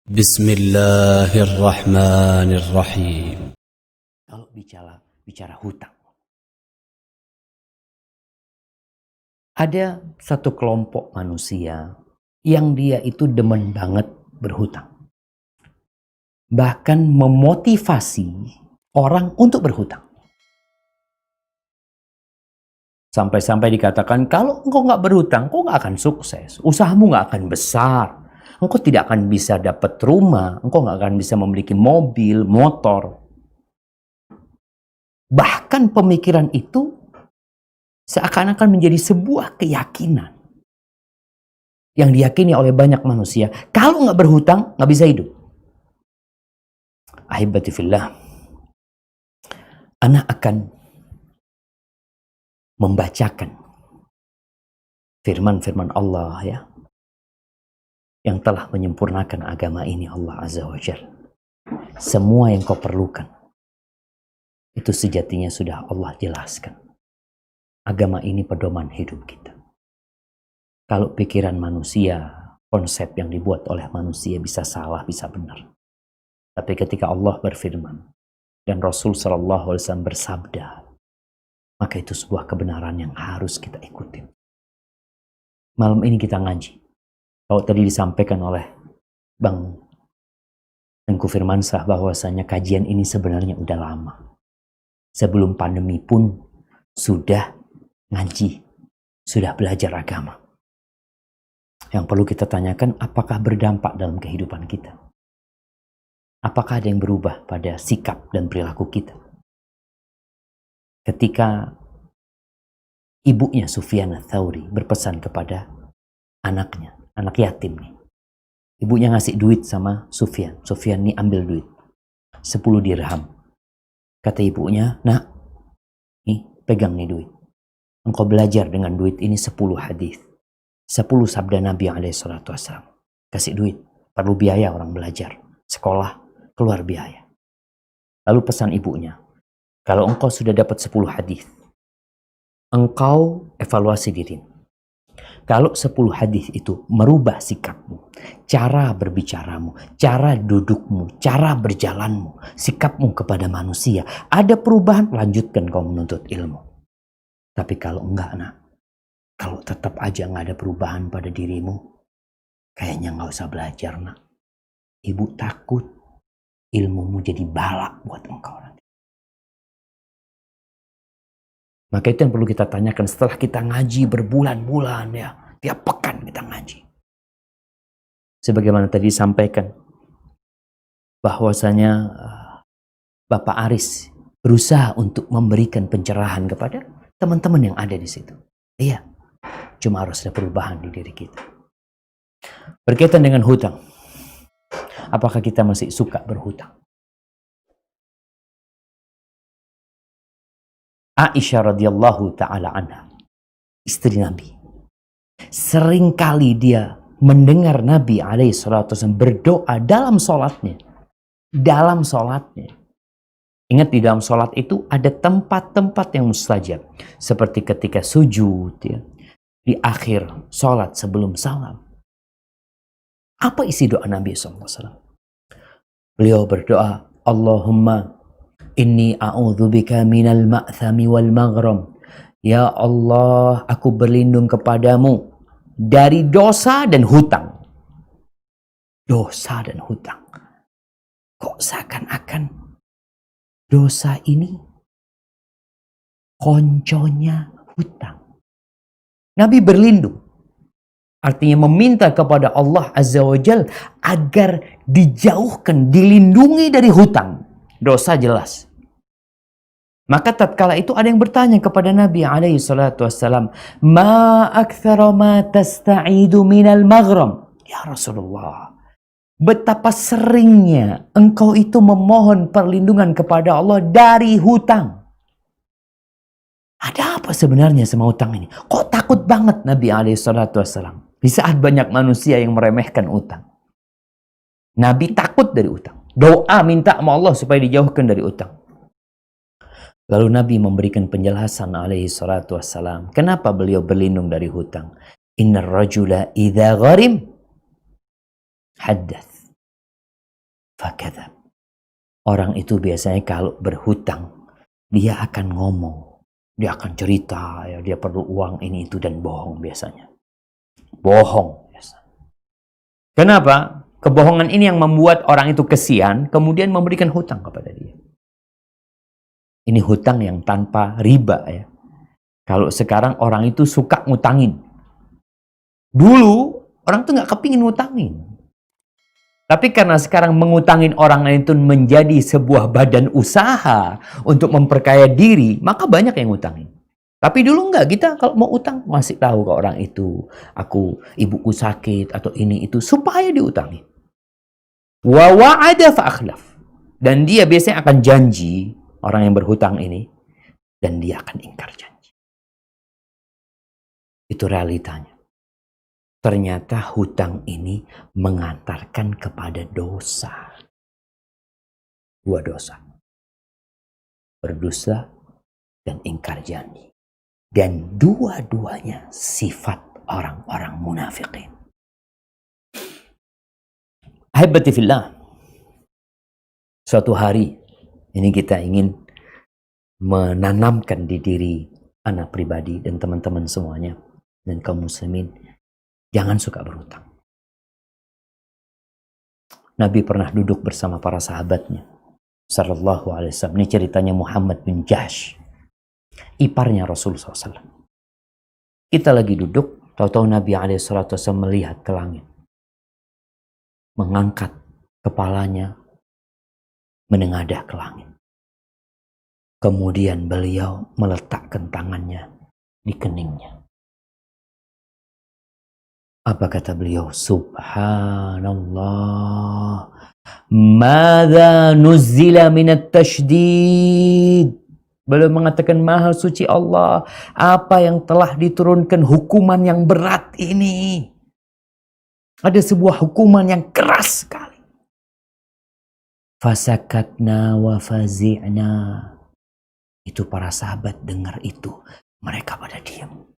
Bismillahirrahmanirrahim. Kalau bicara hutang, ada satu kelompok manusia yang dia itu demen banget berhutang. Bahkan memotivasi orang untuk berhutang. Sampai-sampai dikatakan, kalau engkau nggak berhutang, engkau nggak akan sukses. Usahamu nggak akan besar. Engkau tidak akan bisa dapat rumah. Engkau nggak akan bisa memiliki mobil, motor. Bahkan pemikiran itu seakan-akan menjadi sebuah keyakinan yang diyakini oleh banyak manusia. Kalau nggak berhutang, nggak bisa hidup. Ahibati fillah, anak akan membacakan firman-firman Allah ya, yang telah menyempurnakan agama ini. Allah Azza wa Jalla, semua yang kau perlukan itu sejatinya sudah Allah jelaskan. Agama ini pedoman hidup kita. Kalau pikiran manusia, konsep yang dibuat oleh manusia bisa salah, bisa benar. Tapi ketika Allah berfirman dan Rasul SAW bersabda, maka itu sebuah kebenaran yang harus kita ikuti. Malam ini kita ngaji. Kalau tadi disampaikan oleh Bang Tengku Firmansyah bahwasanya kajian ini sebenarnya udah lama. Sebelum pandemi pun sudah ngaji, sudah belajar agama. Yang perlu kita tanyakan, apakah berdampak dalam kehidupan kita? Apakah ada yang berubah pada sikap dan perilaku kita? Ketika ibunya Sufyan Ats-Tsauri berpesan kepada anaknya, anak yatim nih. Ibunya ngasih duit sama Sufyan. Sufyan nih ambil duit. 10 dirham. Kata ibunya, nak, nih pegang nih duit. Engkau belajar dengan duit ini 10 hadis. 10 sabda Nabi SAW. Kasih duit. Perlu biaya orang belajar. Sekolah, keluar biaya. Lalu pesan ibunya, kalau engkau sudah dapat 10 hadis, engkau evaluasi dirimu. Kalau 10 hadis itu merubah sikapmu, cara berbicaramu, cara dudukmu, cara berjalanmu, sikapmu kepada manusia, ada perubahan, lanjutkan kau menuntut ilmu. Tapi kalau enggak, nak, kalau tetap aja nggak ada perubahan pada dirimu, kayaknya nggak usah belajar, nak. Ibu takut ilmumu jadi balak buat engkau nanti. Maka itu yang perlu kita tanyakan setelah kita ngaji berbulan-bulan ya. Tiap pekan kita ngaji. Sebagaimana tadi disampaikan, bahwasanya Bapak Aris berusaha untuk memberikan pencerahan kepada teman-teman yang ada di situ. Iya, cuma harus ada perubahan di diri kita. Berkaitan dengan hutang, apakah kita masih suka berhutang? Aisyah radhiyallahu ta'ala anha, istri Nabi, seringkali dia mendengar Nabi SAW berdoa dalam sholatnya. Dalam sholatnya. Ingat, di dalam sholat itu ada tempat-tempat yang mustajab. Seperti ketika sujud, ya, di akhir sholat sebelum salam. Apa isi doa Nabi SAW? Beliau berdoa, Allahumma inni a'udzubika minal ma'thami wal maghram. Ya Allah, aku berlindung kepadamu dari dosa dan hutang. Dosa dan hutang. Kok seakan-akan dosa ini konconya hutang. Nabi berlindung. Artinya meminta kepada Allah Azza wa Jal agar dijauhkan, dilindungi dari hutang. Dosa jelas. Maka tatkala itu ada yang bertanya kepada Nabi SAW, ma aktsara ma tasta'idu minal maghram. Ya Rasulullah, betapa seringnya engkau itu memohon perlindungan kepada Allah dari hutang. Ada apa sebenarnya sama hutang ini? Kok takut banget Nabi SAW? Di saat banyak manusia yang meremehkan utang. Nabi takut dari utang. Doa minta sama Allah supaya dijauhkan dari utang. Lalu Nabi memberikan penjelasan SAW. Kenapa beliau berlindung dari hutang? Innar rajula idza gharim haddath. kadzab. Orang itu biasanya kalau berhutang, dia akan ngomong, dia akan cerita, ya, dia perlu uang ini itu dan bohong biasanya. Bohong biasanya. Kenapa? Kebohongan ini yang membuat orang itu kesian, kemudian memberikan hutang kepada dia. Ini hutang yang tanpa riba ya. Kalau sekarang orang itu suka ngutangin. Dulu orang tuh nggak kepingin ngutangin. Tapi karena sekarang mengutangin orang lain itu menjadi sebuah badan usaha untuk memperkaya diri, maka banyak yang ngutangin. Tapi dulu enggak, kita kalau mau utang masih tahu ke orang itu, ibuku sakit atau ini itu, supaya diutangin. Wa wa'ada fa akhlaf. Dan dia biasanya akan janji, orang yang berhutang ini, dan dia akan ingkar janji. Itu realitanya. Ternyata hutang ini mengantarkan kepada dosa. Dua dosa. Berdusta dan ingkar janji. Dan dua-duanya sifat orang-orang munafikin. Ahibati fillah. Suatu hari ini kita ingin menanamkan di diri anak pribadi dan teman-teman semuanya dan kaum muslimin, jangan suka berhutang. Nabi pernah duduk bersama para sahabatnya sallallahu alaihi wasallam. Ini ceritanya Muhammad bin Jahsh, iparnya Rasulullah SAW. Kita lagi duduk, tahu-tahu Nabi alaihi wasallam melihat ke langit, mengangkat kepalanya, menengadah ke langit. Kemudian beliau meletakkan tangannya di keningnya. Apa kata beliau? Subhanallah. Madza nuzzila minat tashdid. Beliau mengatakan, Maha suci Allah, apa yang telah diturunkan hukuman yang berat ini. Ada sebuah hukuman yang keras sekali. Fasakatna wa fazi'na. Itu para sahabat dengar itu, mereka pada diam.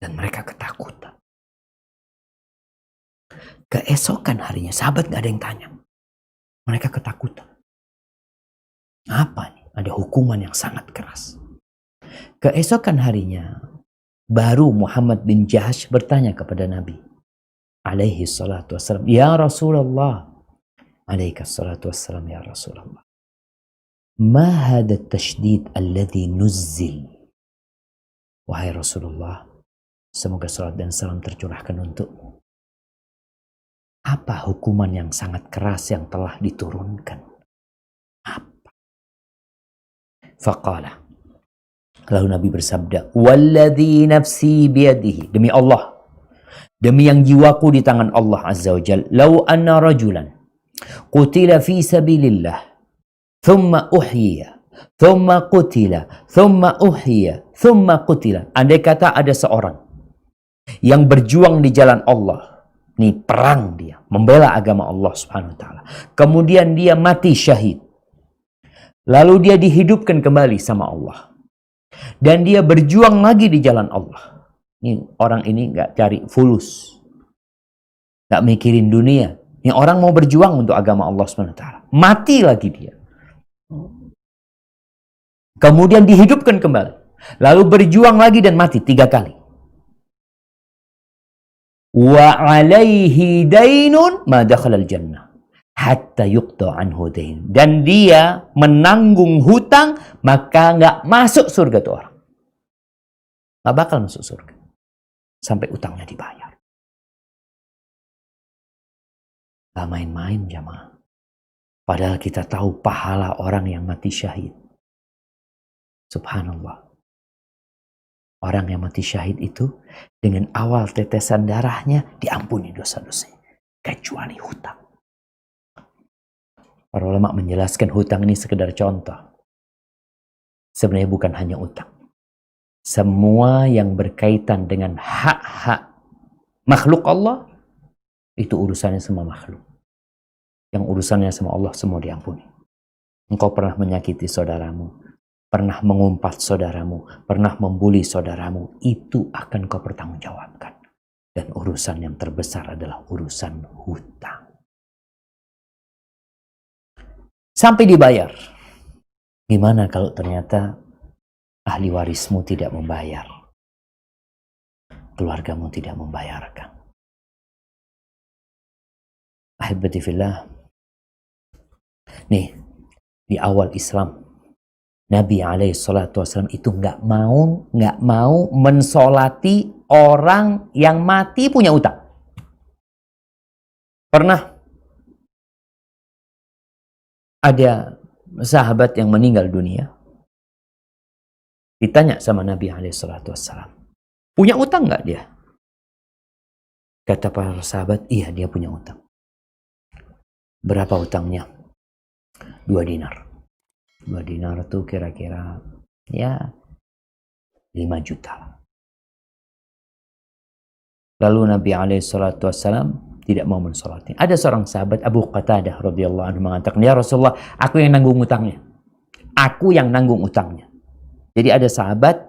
Dan mereka ketakutan. Keesokan harinya, sahabat gak ada yang tanya. Mereka ketakutan. Apa nih? Ada hukuman yang sangat keras. Keesokan harinya, baru Muhammad bin Jahsh bertanya kepada Nabi alaihi salatu wassalam, Ya Rasulullah, alaihi salatu wassalam, Ya Rasulullah, ma hadha tashdid alladhi nuzzil. Wahai Rasulullah, semoga salat dan salam tercurahkan untukmu. Apa hukuman yang sangat keras yang telah diturunkan? Apa? Faqala. Lalu Nabi bersabda, Walladhi nafsi biyadihi. Demi Allah, demi yang jiwaku di tangan Allah Azza wa Jal. Lau anna rajulan qutila fi sabilillah, thumma uhyiya, thumma qutila, thumma uhyiya, thumma qutila. Andai kata ada seorang yang berjuang di jalan Allah, nih perang dia, membela agama Allah Subhanahu wa taala. Kemudian dia mati syahid. Lalu dia dihidupkan kembali sama Allah. Dan dia berjuang lagi di jalan Allah. Ini orang ini nggak cari fulus, nggak mikirin dunia. Ini orang mau berjuang untuk agama Allah Subhanahu wa taala. Mati lagi dia. Kemudian dihidupkan kembali. Lalu berjuang lagi dan mati 3 kali. Wa alaihi dainun ma dakhala al-jannah hatta yuqta anhu dain. Dan dia menanggung hutang, maka nggak masuk surga tuh orang. Nggak bakal masuk surga sampai utangnya dibayar. Nggak main-main jamaah. Padahal kita tahu pahala orang yang mati syahid. Subhanallah. Orang yang mati syahid itu dengan awal tetesan darahnya diampuni dosa-dosanya. Kecuali hutang. Para ulama menjelaskan hutang ini sekedar contoh. Sebenarnya bukan hanya utang. Semua yang berkaitan dengan hak-hak makhluk Allah, itu urusannya sama makhluk. Yang urusannya sama Allah semua diampuni. Engkau pernah menyakiti saudaramu, pernah mengumpat saudaramu, pernah membuli saudaramu, itu akan kau pertanggungjawabkan. Dan urusan yang terbesar adalah urusan hutang. sampai dibayar. Gimana kalau ternyata ahli warismu tidak membayar? Keluargamu tidak membayarkan. Ahibati fillah. Nih, di awal Islam, Nabi SAW itu nggak mau mensolati orang yang mati punya utang. Pernah ada sahabat yang meninggal dunia, ditanya sama Nabi SAW, punya utang nggak dia? Kata para sahabat, iya dia punya utang. Berapa utangnya? 2 dinar. 2 dinar itu kira-kira ya 5 juta. Lalu Nabi SAW tidak mau mensolatnya. Ada seorang sahabat, Abu Qatadah radhiyallahu anhu, mengatakan, ya Rasulullah, aku yang nanggung utangnya. Aku yang nanggung utangnya. Jadi ada sahabat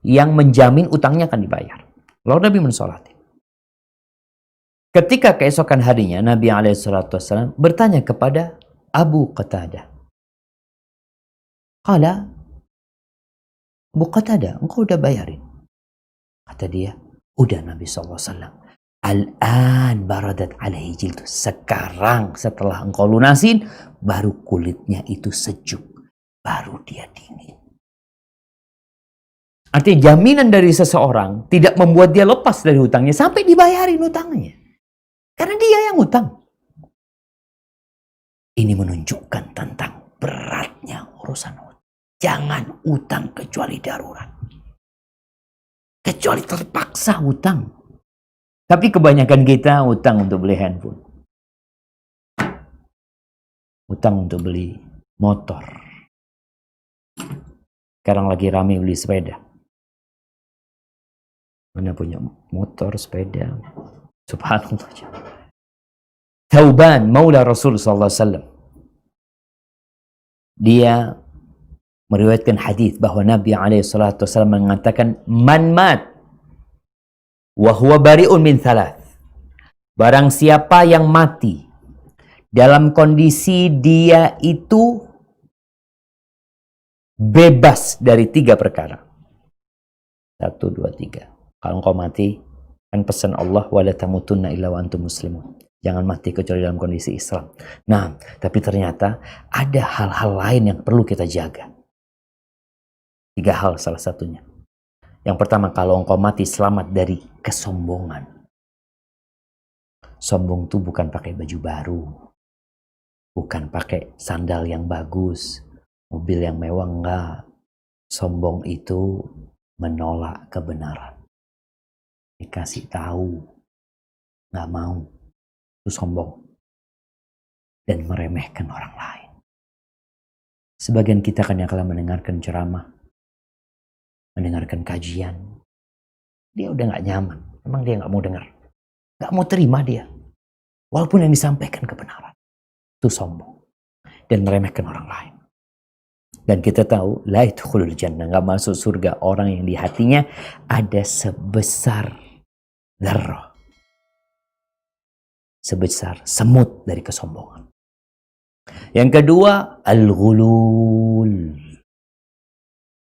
yang menjamin utangnya akan dibayar. Lalu Nabi mensolatnya. Ketika keesokan harinya, Nabi SAW bertanya kepada Abu Qatadah. Qala, Abu Qatadah, engkau udah bayarin? Kata dia, udah Nabi SAW. Al-an baradat alaihi jildu. Sekarang setelah engkau lunasin, baru kulitnya itu sejuk. Baru dia dingin. Artinya jaminan dari seseorang tidak membuat dia lepas dari hutangnya sampai dibayarin hutangnya. Karena dia yang hutang. Ini menunjukkan tentang beratnya urusan hutang. Jangan hutang kecuali darurat. Kecuali terpaksa hutang. Tapi kebanyakan kita hutang untuk beli handphone. Hutang untuk beli motor. Sekarang lagi rame beli sepeda. Mana punya motor, sepeda. Subhanallah. Thauban, maula Rasul SAW. Dia meriwayatkan hadis bahwa Nabi SAW mengatakan, man mat wa huwa bari'un min thalath. Barang siapa yang mati dalam kondisi dia itu bebas dari 3 perkara. 1, 2, 3. Kalau engkau mati, kan pesan Allah, wala tamutunna illa wa antum muslimun. Jangan mati kecuali dalam kondisi Islam. Nah, tapi ternyata ada hal-hal lain yang perlu kita jaga. 3 hal salah satunya. Yang pertama, kalau engkau mati selamat dari kesombongan. Sombong itu bukan pakai baju baru. Bukan pakai sandal yang bagus. Mobil yang mewah, enggak. Sombong itu menolak kebenaran. Dikasih tahu. Enggak mau. Itu sombong. Dan meremehkan orang lain. Sebagian kita kan yang kalau mendengarkan ceramah, mendengarkan kajian, dia udah gak nyaman. Memang dia gak mau dengar. Gak mau terima dia. Walaupun yang disampaikan kebenaran. Itu sombong. Dan meremehkan orang lain. Dan kita tahu, la yadkhulul jannah, gak masuk surga orang yang di hatinya ada sebesar dzarrah. Sebesar semut dari kesombongan. Yang kedua, al-ghulul.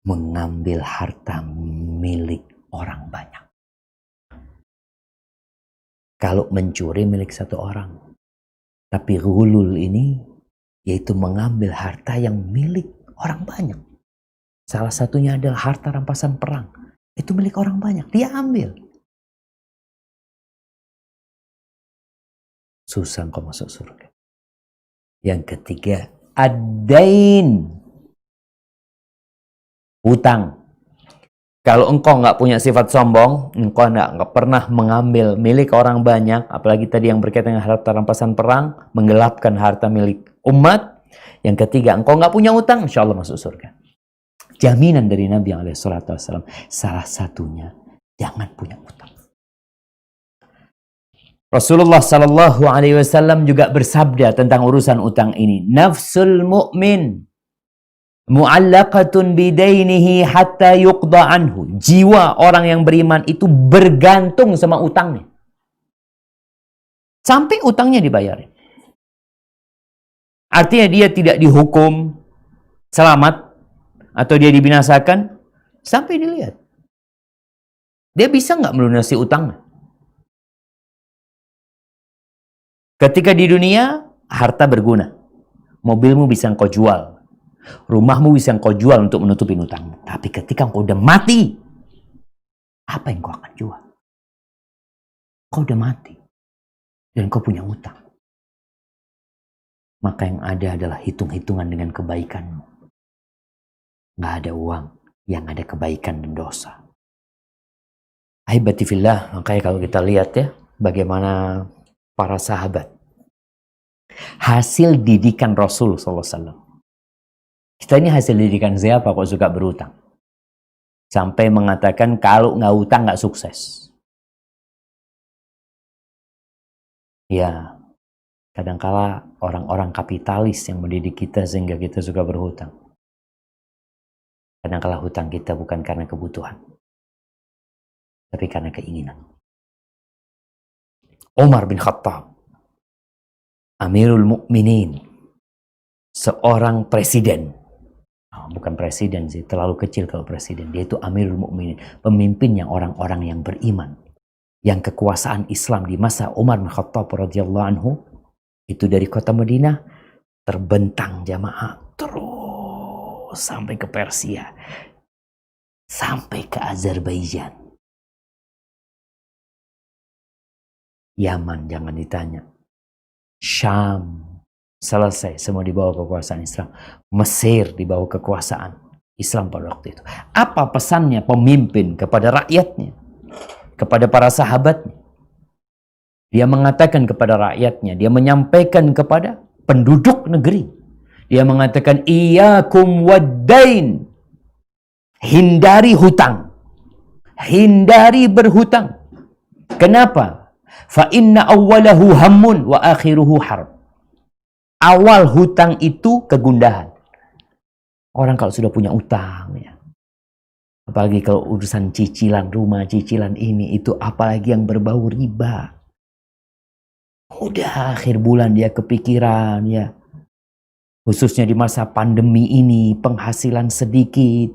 Mengambil harta milik orang banyak. Kalau mencuri milik 1 orang. Tapi ghulul ini yaitu mengambil harta yang milik orang banyak. Salah satunya adalah harta rampasan perang. Itu milik orang banyak. Dia ambil. Susah kau masuk surga. Yang ketiga, ad-dain. Hutang. Kalau engkau nggak punya sifat sombong, engkau nggak pernah mengambil milik orang banyak, apalagi tadi yang berkaitan dengan harta rampasan perang, menggelapkan harta milik umat. Yang ketiga, engkau nggak punya hutang, insya Allah masuk surga. Jaminan dari Nabi SAW, salah satunya, jangan punya hutang. Rasulullah SAW juga bersabda tentang urusan utang ini. Nafsul mu'min mu'allaqatun bidainihi hatta yuqda anhu. Jiwa orang yang beriman itu bergantung sama utangnya. Sampai utangnya dibayarin. Artinya dia tidak dihukum selamat atau dia dibinasakan sampai dilihat. Dia bisa nggak melunasi utangnya? Ketika di dunia, harta berguna. Mobilmu bisa engkau jual. Rumahmu bisa engkau jual untuk menutupi utangmu. Tapi ketika engkau udah mati, apa yang kau akan jual? Kau udah mati. Dan kau punya utang. Maka yang ada adalah hitung-hitungan dengan kebaikanmu. Nggak ada uang, yang ada kebaikan dan dosa. Ahibati fillah, makanya kalau kita lihat ya, bagaimana para sahabat. Hasil didikan Rasul SAW. Kita ini hasil didikan siapa kok suka berutang? Sampai mengatakan kalau nggak utang nggak sukses. Ya, kadangkala orang-orang kapitalis yang mendidik kita sehingga kita suka berhutang. Kadangkala hutang kita bukan karena kebutuhan, tapi karena keinginan. Umar bin Khattab, Amirul Mukminin, seorang presiden. Bukan presiden sih, terlalu kecil kalau presiden. Dia itu Amirul Mukminin, pemimpinnya orang-orang yang beriman. Yang kekuasaan Islam di masa Umar bin Khattab radhiyallahu anhu itu dari kota Madinah terbentang jamaah terus sampai ke Persia, sampai ke Azerbaijan, Yaman jangan ditanya, Syam selesai semua di bawah kekuasaan Islam, Mesir di bawah kekuasaan Islam pada waktu itu. Apa pesannya pemimpin kepada rakyatnya, kepada para sahabatnya? Dia mengatakan kepada rakyatnya, dia menyampaikan kepada penduduk negeri. Dia mengatakan, Iyakum waddain. Hindari hutang. Hindari berhutang. Kenapa? Fa inna awwalahu hammun wa akhiruhu harb. Awal hutang itu kegundahan. Orang kalau sudah punya utang, ya, apalagi kalau urusan cicilan rumah, cicilan ini, itu apalagi yang berbau riba. Udah akhir bulan dia kepikiran, ya. Khususnya di masa pandemi ini, penghasilan sedikit.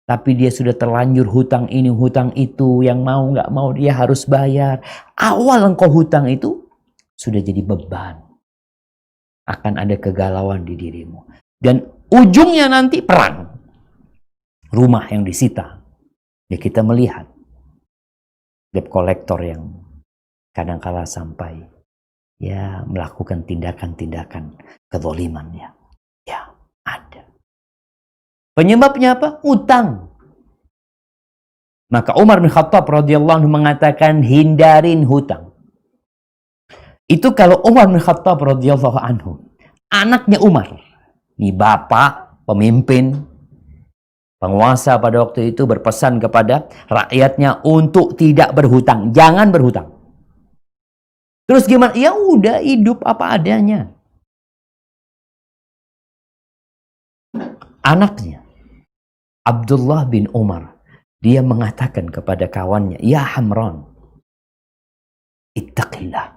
Tapi dia sudah terlanjur hutang ini, hutang itu. Yang mau nggak mau dia harus bayar. Awal engkau hutang itu sudah jadi beban. Akan ada kegalauan di dirimu. Dan ujungnya nanti perang. Rumah yang disita. Ya kita melihat. Debt collector yang kadangkala sampai ya melakukan tindakan-tindakan kezaliman, ya. Ya, ada. Penyebabnya apa? Utang. Maka Umar bin Khattab radhiyallahu anhu mengatakan hindarin hutang. Itu kalau Umar bin Khattab radhiyallahu anhu. Anaknya Umar, ini bapak, pemimpin, penguasa pada waktu itu berpesan kepada rakyatnya untuk tidak berhutang, jangan berhutang. Terus gimana? Ya udah hidup apa adanya. Anaknya Abdullah bin Umar, dia mengatakan kepada kawannya, ya Hamran, ittaqillah.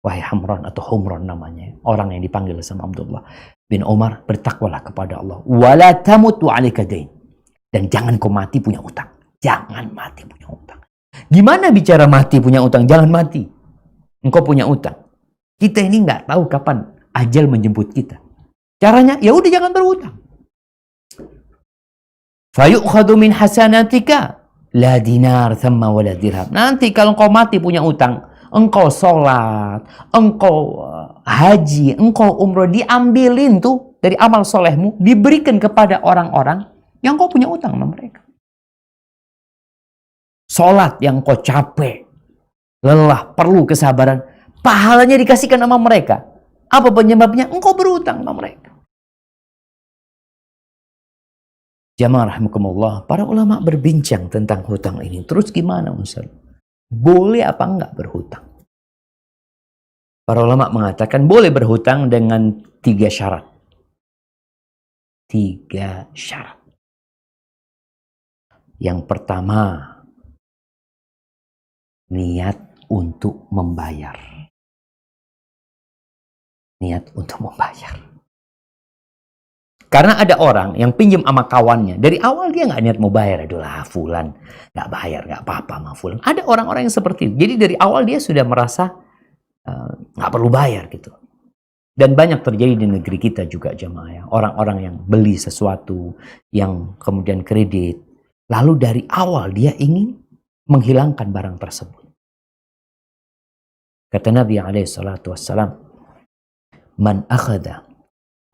Wahai Hamran atau Humran namanya, orang yang dipanggil sama Abdullah bin Umar, bertakwalah kepada Allah. Wala tamutu 'alaika dain. Dan jangan kau mati punya utang. Jangan mati punya utang. Gimana bicara mati punya utang? Jangan mati. Engkau punya utang. Kita ini nggak tahu kapan ajal menjemput kita. Caranya, ya udah jangan berutang. Fayu'khadhu min hasanatika la dinar thamma wala dirham. Nanti kalau engkau mati punya utang, engkau sholat, engkau haji, engkau umroh, diambilin tuh dari amal solehmu, diberikan kepada orang-orang yang kau punya utang sama mereka. Sholat yang kau capek, lelah, perlu kesabaran, pahalanya dikasihkan sama mereka. Apa penyebabnya? Engkau berutang sama mereka. Jamaah rahimakumullah, para ulama berbincang tentang hutang ini. Terus gimana Ustaz? Boleh apa enggak berhutang? Para ulama mengatakan boleh berhutang dengan 3 syarat. 3 syarat. Yang pertama, niat untuk membayar. Niat untuk membayar. Karena ada orang yang pinjam sama kawannya. Dari awal dia nggak niat mau bayar. Aduh lah, fulan nggak bayar, nggak apa-apa sama fulan. Ada orang-orang yang seperti itu. Jadi dari awal dia sudah merasa nggak perlu bayar gitu. Dan banyak terjadi di negeri kita juga jemaah ya. Orang-orang yang beli sesuatu, yang kemudian kredit. Lalu dari awal dia ingin menghilangkan barang tersebut. Kata Nabi SAW, Man akhada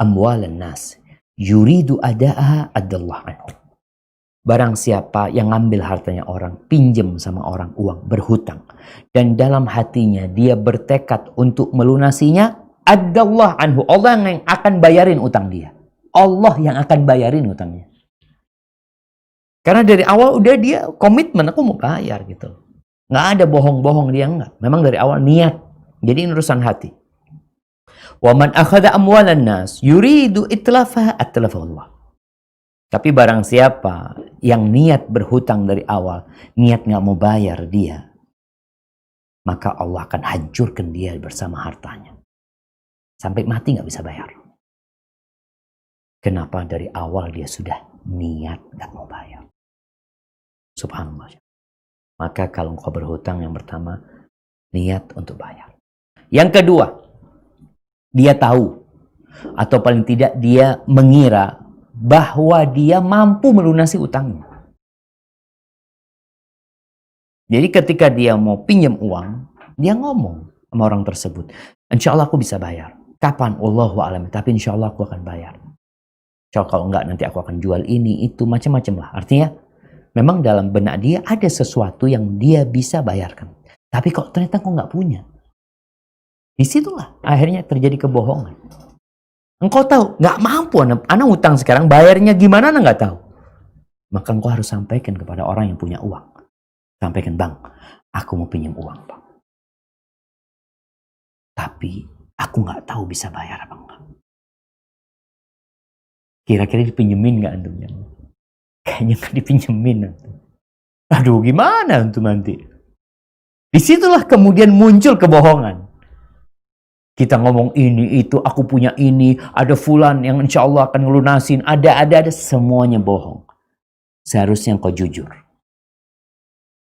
amwalan nas yuridu ada'aha adallah anhu. Barang siapa yang ngambil hartanya orang, pinjam sama orang uang, berhutang. Dan dalam hatinya dia bertekad untuk melunasinya, adallah anhu. Allah yang akan bayarin utang dia. Allah yang akan bayarin utangnya. Karena dari awal udah dia komitmen, aku mau bayar gitu. Nggak ada bohong-bohong dia, enggak. Memang dari awal niat. Jadi ini urusan hati. Wa man akhadha amwalan nas yuridu itlafaha atlafahu Allah. Tapi barang siapa yang niat berhutang dari awal, niat nggak mau bayar dia, maka Allah akan hancurkan dia bersama hartanya. Sampai mati nggak bisa bayar. Kenapa? Dari awal dia sudah niat nggak mau bayar. Subhanallah. Maka kalau engkau berhutang, yang pertama, niat untuk bayar. Yang kedua, dia tahu, atau paling tidak dia mengira bahwa dia mampu melunasi utangnya. Jadi ketika dia mau pinjam uang, dia ngomong sama orang tersebut, insya Allah aku bisa bayar. Kapan? Allahu a'lam. Tapi insya Allah aku akan bayar. Insya Allah kalau enggak nanti aku akan jual ini, itu, macam-macam lah. Artinya memang dalam benak dia ada sesuatu yang dia bisa bayarkan. Tapi kok ternyata kok nggak punya. Disitulah akhirnya terjadi kebohongan. Engkau tahu, nggak mampu anak utang sekarang, bayarnya gimana anak nggak tahu. Maka engkau harus sampaikan kepada orang yang punya uang. Sampaikan, bang, aku mau pinjam uang, bang. Tapi aku nggak tahu bisa bayar apa enggak. Kira-kira dipinjemin nggak antumnya? Kayaknya nggak dipinjemin antum. Aduh, gimana antum nanti? Disitulah kemudian muncul kebohongan. Kita ngomong ini, itu, aku punya ini, ada fulan yang insya Allah akan ngelunasin, ada, semuanya bohong. Seharusnya engkau jujur.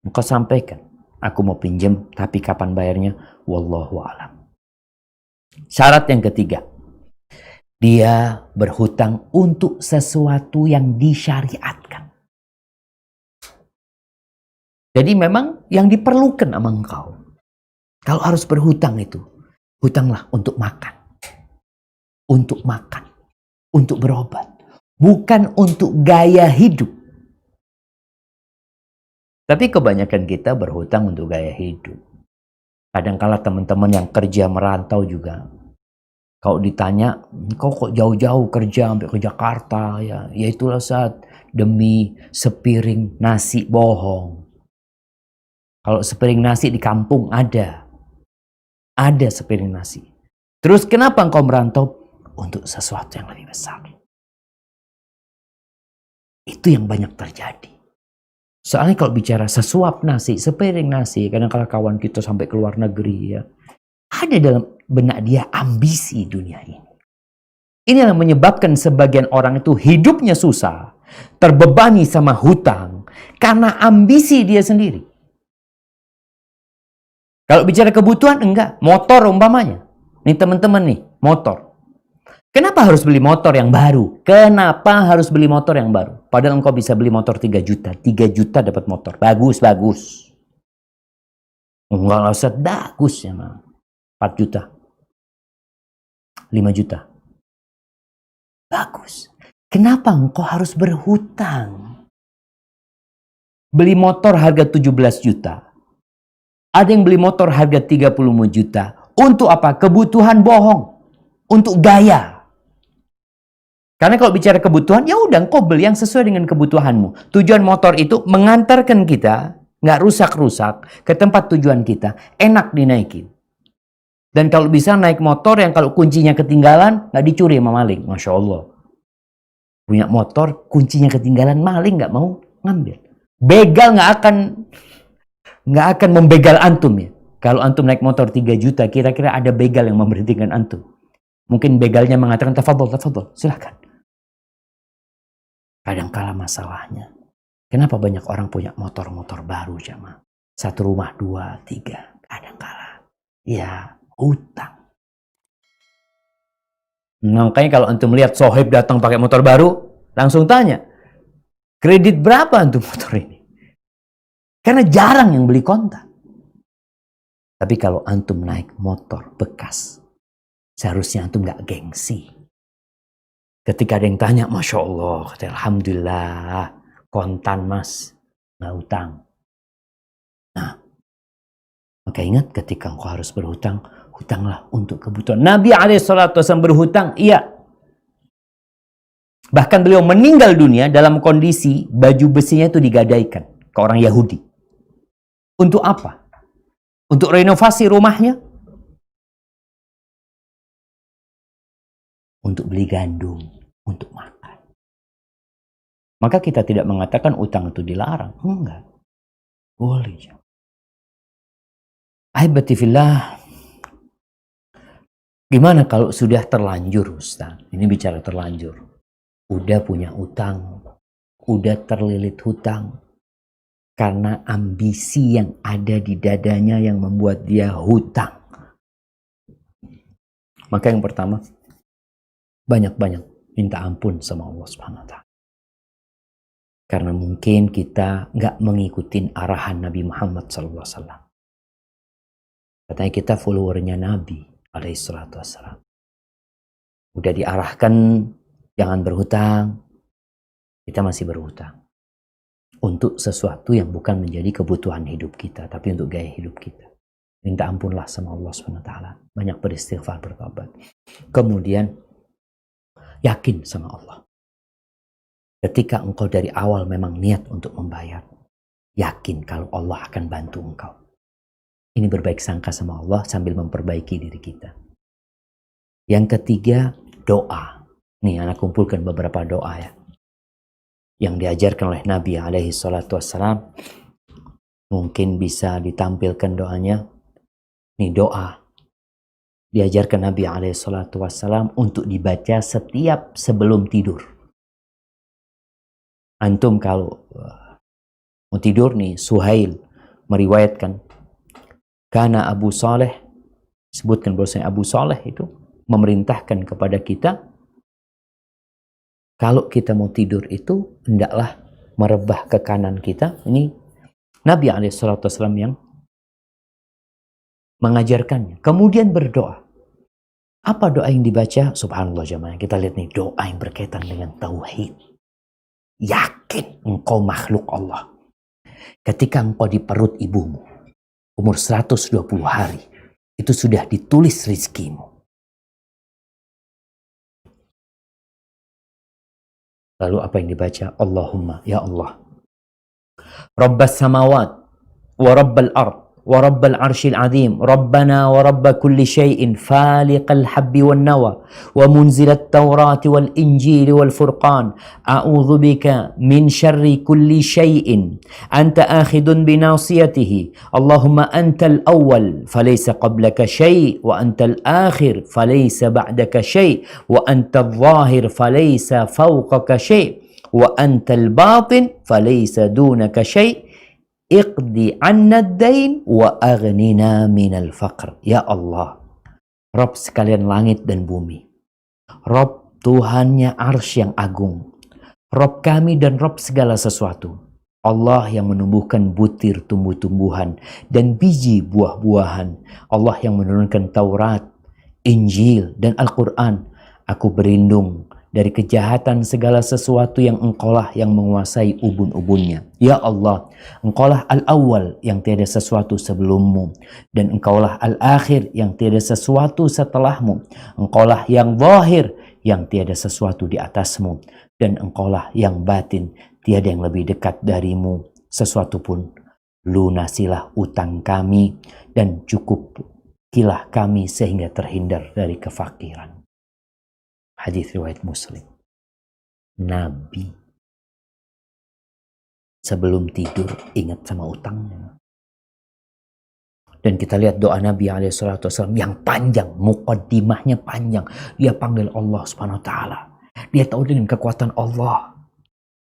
Engkau sampaikan, aku mau pinjam, tapi kapan bayarnya? Wallahu a'lam. Syarat yang ketiga, dia berhutang untuk sesuatu yang disyariatkan. Jadi memang yang diperlukan sama engkau. Kalau harus berhutang itu, hutanglah untuk makan. Untuk makan. Untuk berobat. Bukan untuk gaya hidup. Tapi kebanyakan kita berhutang untuk gaya hidup. Kadang-kala teman-teman yang kerja merantau juga, kalau ditanya, kau kok jauh-jauh kerja sampai ke Jakarta, ya itulah saat demi sepiring nasi, bohong. Kalau sepiring nasi di kampung ada sepiring nasi. Terus kenapa engkau merantau? Untuk sesuatu yang lebih besar. Itu yang banyak terjadi. Soalnya kalau bicara sesuap nasi, sepiring nasi, kadang-kala kawan kita sampai ke luar negeri ya, ada dalam benak dia ambisi dunia ini. Ini yang menyebabkan sebagian orang itu hidupnya susah, terbebani sama hutang, karena ambisi dia sendiri. Kalau bicara kebutuhan, enggak. Motor umpamanya. Nih teman-teman nih, motor. Kenapa harus beli motor yang baru? Kenapa harus beli motor yang baru? Padahal engkau bisa beli motor 3 juta. 3 juta dapat motor. Bagus. Enggak usah bagus ya, 4 juta. 5 juta. Bagus. Kenapa engkau harus berhutang? Beli motor harga 17 juta. Ada yang beli motor harga 35 juta. Untuk apa? Kebutuhan bohong. Untuk gaya. Karena kalau bicara kebutuhan, ya udah engkau beli yang sesuai dengan kebutuhanmu. Tujuan motor itu mengantarkan kita, nggak rusak-rusak, ke tempat tujuan kita. Enak dinaikin. Dan kalau bisa naik motor yang kalau kuncinya ketinggalan, nggak dicuri sama maling. Masya Allah. Punya motor, kuncinya ketinggalan, maling nggak mau ngambil. Begal nggak akan membegal antum ya. Kalau antum naik motor 3 juta, kira-kira ada begal yang memberhentikan antum. Mungkin begalnya mengatakan, tafadhol, silahkan. Kadangkala masalahnya, kenapa banyak orang punya motor-motor baru jamaah? Satu rumah 2, 3. Kadangkala, ya hutang. Makanya kalau antum lihat sohib datang pakai motor baru, langsung tanya, kredit berapa antum motor ini? Karena jarang yang beli kontak. Tapi kalau antum naik motor bekas, seharusnya antum gak gengsi. Ketika ada yang tanya, Masya Allah, kata, Alhamdulillah, kontan mas, gak hutang. Nah, maka ingat ketika engkau harus berhutang, hutanglah untuk kebutuhan. Nabi SAW berhutang, iya. Bahkan beliau meninggal dunia dalam kondisi baju besinya itu digadaikan ke orang Yahudi. Untuk apa? Untuk renovasi rumahnya? Untuk beli gandum, untuk makan. Maka kita tidak mengatakan utang itu dilarang. Enggak. Boleh. Ahibati fillah. Gimana kalau sudah terlanjur Ustaz? Ini bicara terlanjur. Udah punya utang. Udah terlilit hutang. Karena ambisi yang ada di dadanya yang membuat dia hutang. Maka yang pertama, banyak-banyak minta ampun sama Allah Subhanahu wa Ta'ala. Karena mungkin kita nggak mengikuti arahan Nabi Muhammad SAW. Katanya kita followernya Nabi SAW. Udah diarahkan jangan berhutang, kita masih berhutang. Untuk sesuatu yang bukan menjadi kebutuhan hidup kita, tapi untuk gaya hidup kita. Minta ampunlah sama Allah SWT. Banyak beristighfar, bertobat. Kemudian, yakin sama Allah. Ketika engkau dari awal memang niat untuk membayar, yakin kalau Allah akan bantu engkau. Ini berbaik sangka sama Allah sambil memperbaiki diri kita. Yang ketiga, doa. Nih, anak kumpulkan beberapa doa ya. Yang diajarkan oleh Nabi SAW. Mungkin bisa ditampilkan doanya. Nih doa. Diajarkan Nabi SAW untuk dibaca setiap sebelum tidur. Antum kalau mau tidur nih, Suhail meriwayatkan. Karena Abu Saleh, sebutkan bahwasanya Abu Saleh itu memerintahkan kepada kita, kalau kita mau tidur itu, hendaklah merebah ke kanan kita. Ini Nabi SAW yang mengajarkannya. Kemudian berdoa. Apa doa yang dibaca? Subhanallah jamaah. Kita lihat nih, doa yang berkaitan dengan tauhid. Yakin engkau makhluk Allah. Ketika engkau di perut ibumu, umur 120 hari, itu sudah ditulis rizkimu. Lalu apa yang dibaca? Allahumma, ya Allah. Rabbas samawat, wa rabbal ard, wa rabbal arshil azim, Rabbana wa rabba kulli syai'in, faliqal habbi wal nawa, wa munzilat tawrati wal injili wal furqan, a'udhu bika min syarri kulli syai'in, anta akhidun binasiyatihi, Allahumma antal awwal, falaysa qablaka syai', wa antal akhir, falaysa ba'daka syai', wa antal zahir, falaysa fawqaka syai', wa antal batin, falaysa dunaka syai', Iqdi anna ad-dain wa aghnina minal faqr. Ya Allah, Rabb sekalian langit dan bumi, Rabb Tuhannya arsy yang agung, Rabb kami dan Rabb segala sesuatu, Allah yang menumbuhkan butir tumbuh-tumbuhan dan biji buah-buahan, Allah yang menurunkan Taurat, Injil dan Al-Quran. Aku berlindung dari kejahatan segala sesuatu yang engkaulah yang menguasai ubun-ubunnya. Ya Allah, engkaulah al-awwal yang tiada sesuatu sebelummu, dan engkaulah al-akhir yang tiada sesuatu setelahmu. Engkaulah yang zahir yang tiada sesuatu di atasmu, dan engkaulah yang batin tiada yang lebih dekat darimu sesuatu pun. Lunasilah utang kami dan cukupilah kami sehingga terhindar dari kefakiran. Hadis riwayat Muslim. Nabi sebelum tidur ingat sama utangnya. Dan kita lihat doa Nabi SAW yang panjang, muqaddimahnya panjang. Dia panggil Allah Subhanahu wa Ta'ala. Dia tahu dengan kekuatan Allah.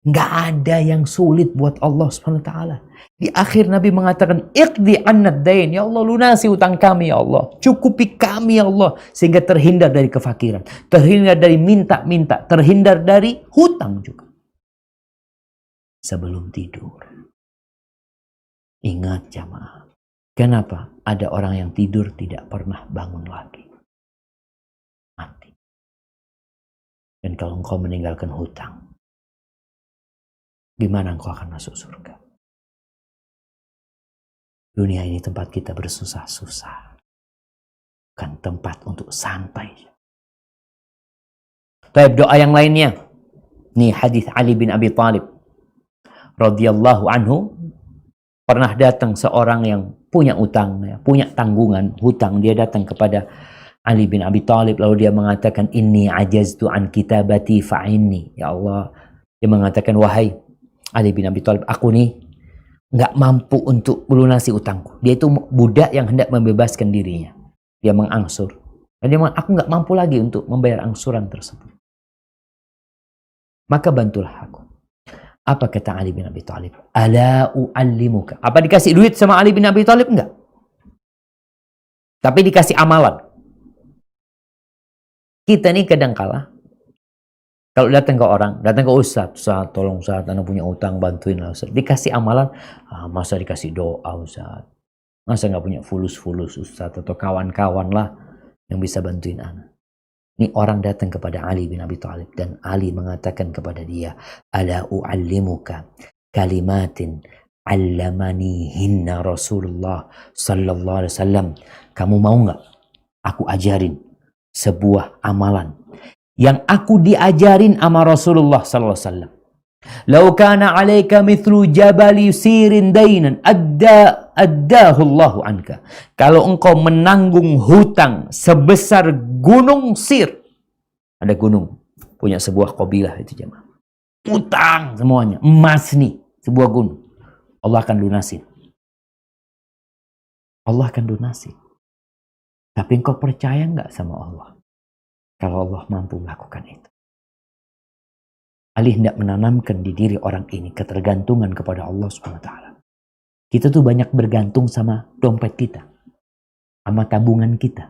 Nggak ada yang sulit buat Allah Subhanahu wa taala. Di akhir Nabi mengatakan, "Iqdi annad dain." Ya Allah, lunasi utang kami ya Allah. Cukupi kami ya Allah sehingga terhindar dari kefakiran, terhindar dari minta-minta, terhindar dari hutang juga. Sebelum tidur, ingat jamaah. Kenapa ada orang yang tidur tidak pernah bangun lagi? Mati. Dan kalau engkau meninggalkan hutang, gimana engkau akan masuk surga? Dunia ini tempat kita bersusah-susah, bukan tempat untuk santai. Baik, doa yang lainnya. Nih hadis Ali bin Abi Thalib radhiyallahu anhu. Pernah datang seorang yang punya utang, punya tanggungan hutang. Dia datang kepada Ali bin Abi Thalib, lalu dia mengatakan, "Inni ajaztu an kitabati fa'inni." Ya Allah, dia mengatakan, "Wahai Ali bin Abi Thalib, aku nih nggak mampu untuk melunasi utangku." Dia itu budak yang hendak membebaskan dirinya. Dia mengangsur. Dan dia mengatakan, "Aku nggak mampu lagi untuk membayar angsuran tersebut. Maka bantulah aku." Apa kata Ali bin Abi Thalib? "Ala u'allimuka." Apa dikasih duit sama Ali bin Abi Thalib? Enggak. Tapi dikasih amalan. Kita nih kadang kala kalau datang ke orang, datang ke Ustaz, "Ustaz, tolong Ustaz, Anda punya utang, bantuin lah Ustaz." Dikasih amalan, masa dikasih doa Ustaz? Masa nggak punya fulus-fulus Ustaz atau kawan-kawan lah yang bisa bantuin Anda? Ini orang datang kepada Ali bin Abi Thalib dan Ali mengatakan kepada dia, "Ala u'allimuka kalimatin 'allamanihinna Rasulullah sallallahu alaihi wasallam." Kamu mau nggak aku ajarin sebuah amalan yang aku diajarin sama Rasulullah sallallahu alaihi wasallam? "Lau kana 'alaika mithlu jabali sirin dainan addahu Allahu anka." Kalau engkau menanggung hutang sebesar gunung Sir. Ada gunung, punya sebuah kabilah itu jemaah. Utang semuanya, emas nih, sebuah gunung. Allah akan lunasin. Allah akan lunasin. Tapi engkau percaya nggak sama Allah? Kalau Allah mampu melakukan itu. Ali hendak menanamkan di diri orang ini ketergantungan kepada Allah SWT. Kita tuh banyak bergantung sama dompet kita, sama tabungan kita,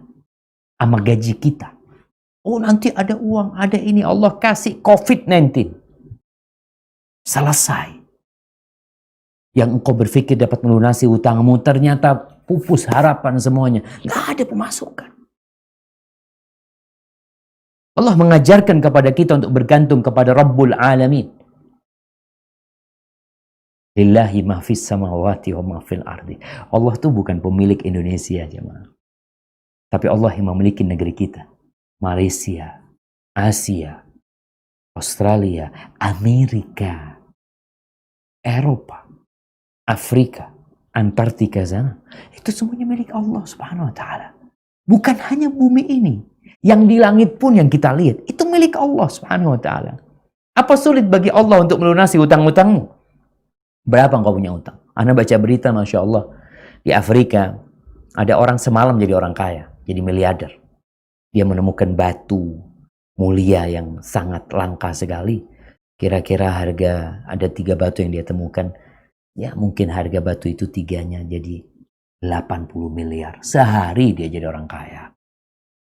sama gaji kita. Oh, nanti ada uang, ada ini, Allah kasih COVID-19. Selesai. Yang engkau berpikir dapat melunasi utangmu, ternyata pupus harapan semuanya. Nggak ada pemasukan. Allah mengajarkan kepada kita untuk bergantung kepada Rabbul Alamin. Lillahi ma fis samawati wa ma fil ardi. Allah itu bukan pemilik Indonesia, jemaah. Tapi Allah yang memiliki negeri kita. Malaysia, Asia, Australia, Amerika, Eropa, Afrika, Antartika sana. Itu semuanya milik Allah Subhanahu wa taala. Bukan hanya bumi ini. Yang di langit pun yang kita lihat, itu milik Allah Subhanahu wa taala. Apa sulit bagi Allah untuk melunasi hutang-hutangmu? Berapa engkau punya utang? Anda baca berita, Masya Allah, di Afrika ada orang semalam jadi orang kaya, jadi miliarder. Dia menemukan batu mulia yang sangat langka sekali. Kira-kira harga, ada 3 batu yang dia temukan. Ya mungkin harga batu itu 3-nya jadi 80 miliar. Sehari dia jadi orang kaya.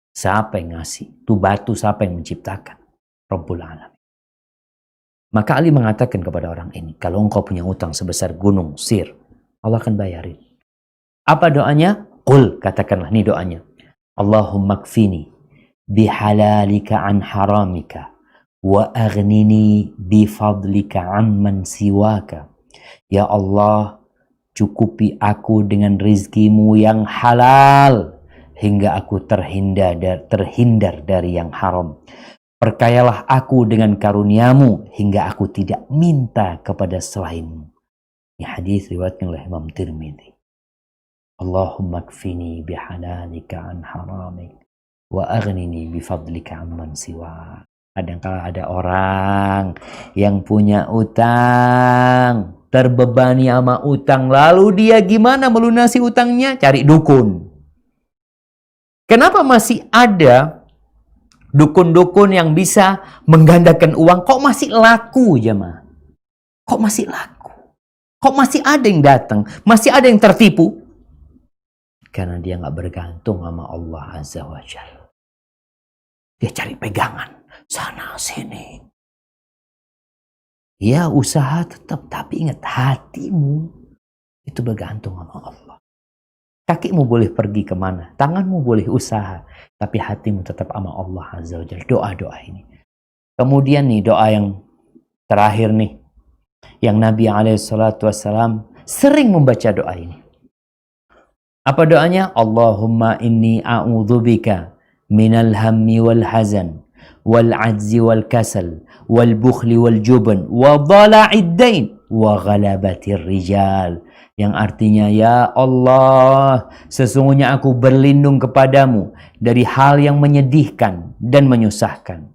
Siapa yang ngasih? Itu batu siapa yang menciptakan? Rabbul Alamin. Maka Ali mengatakan kepada orang ini, kalau engkau punya utang sebesar gunung Sir, Allah akan bayarin. Apa doanya? Qul, katakanlah, ini doanya. Allahumma kfini bihalalika an haramika wa aghnini bifadlika amman siwaka. Ya Allah, cukupi aku dengan rizkimu yang halal hingga aku terhindar dari yang haram. Perkayalah aku dengan karuniamu hingga aku tidak minta kepada selainmu. Ini hadis riwayatkan oleh Imam Tirmidzi. Allahumma kfini bihalalika an haramik wa aghnini bifadlika amman siwa. Kadang-kala ada orang yang punya utang, terbebani sama utang, lalu dia gimana melunasi utangnya? Cari dukun. Kenapa masih ada dukun-dukun yang bisa menggandakan uang? Kok masih laku, jemaah? Kok masih laku? Kok masih ada yang datang? Masih ada yang tertipu? Karena dia nggak bergantung sama Allah Azza wa Jalla. Dia cari pegangan sana sini. Ya usaha tetap, tapi ingat hatimu itu bergantung sama Allah. Kakimu boleh pergi kemana, tanganmu boleh usaha, tapi hatimu tetap sama Allah Azza wa Jalla. Doa-doa ini. Kemudian nih doa yang terakhir nih, yang Nabi SAW sering membaca doa ini. Apa doanya? Allahumma inni a'udzubika minal hammi wal hazan wal ajzi wal kasal wal bukhli wal jubn wa dhala'id dain wa ghalabatir rijal. Yang artinya, ya Allah, sesungguhnya aku berlindung kepadamu dari hal yang menyedihkan dan menyusahkan,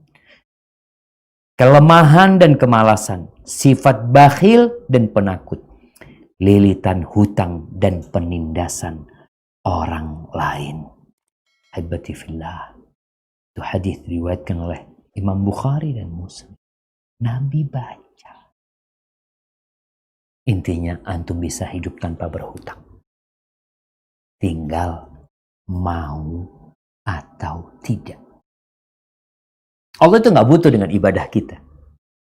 kelemahan dan kemalasan, sifat bakhil dan penakut, lilitan hutang dan penindasan orang lain. Habibati fillah. Itu hadis diriwayatkan oleh Imam Bukhari dan Muslim. Nabi baca. Intinya antum bisa hidup tanpa berhutang. Tinggal mau atau tidak. Allah itu nggak butuh dengan ibadah kita.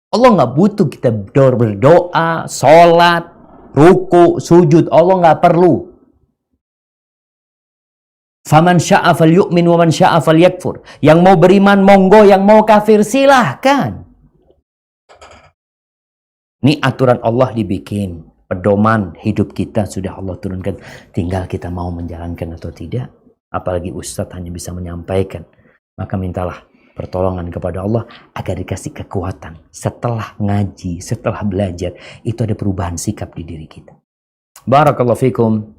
Allah nggak butuh kita berdoa, sholat, ruku, sujud. Allah nggak perlu. Faman sya'a falyu'min wa man sya'a falyakfur. Yang mau beriman monggo, yang mau kafir silahkan. Ini aturan Allah dibikin. Pedoman hidup kita sudah Allah turunkan. Tinggal kita mau menjalankan atau tidak. Apalagi Ustadz hanya bisa menyampaikan. Maka mintalah pertolongan kepada Allah agar dikasih kekuatan. Setelah ngaji, setelah belajar, itu ada perubahan sikap di diri kita. Barakallahu fikum.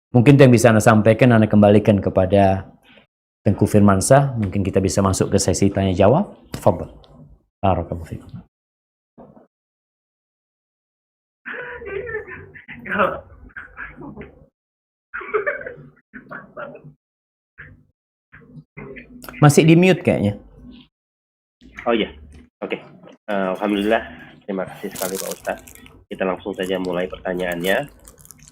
Mungkin itu yang bisa Anda sampaikan, Anda kembalikan kepada Tengku Firmansyah. Mungkin kita bisa masuk ke sesi tanya jawab. Tafadhal. Barakallahu fikum. Masih di mute kayaknya. Oh iya, oke. Alhamdulillah, terima kasih sekali Pak Ustadz. Kita langsung saja mulai pertanyaannya.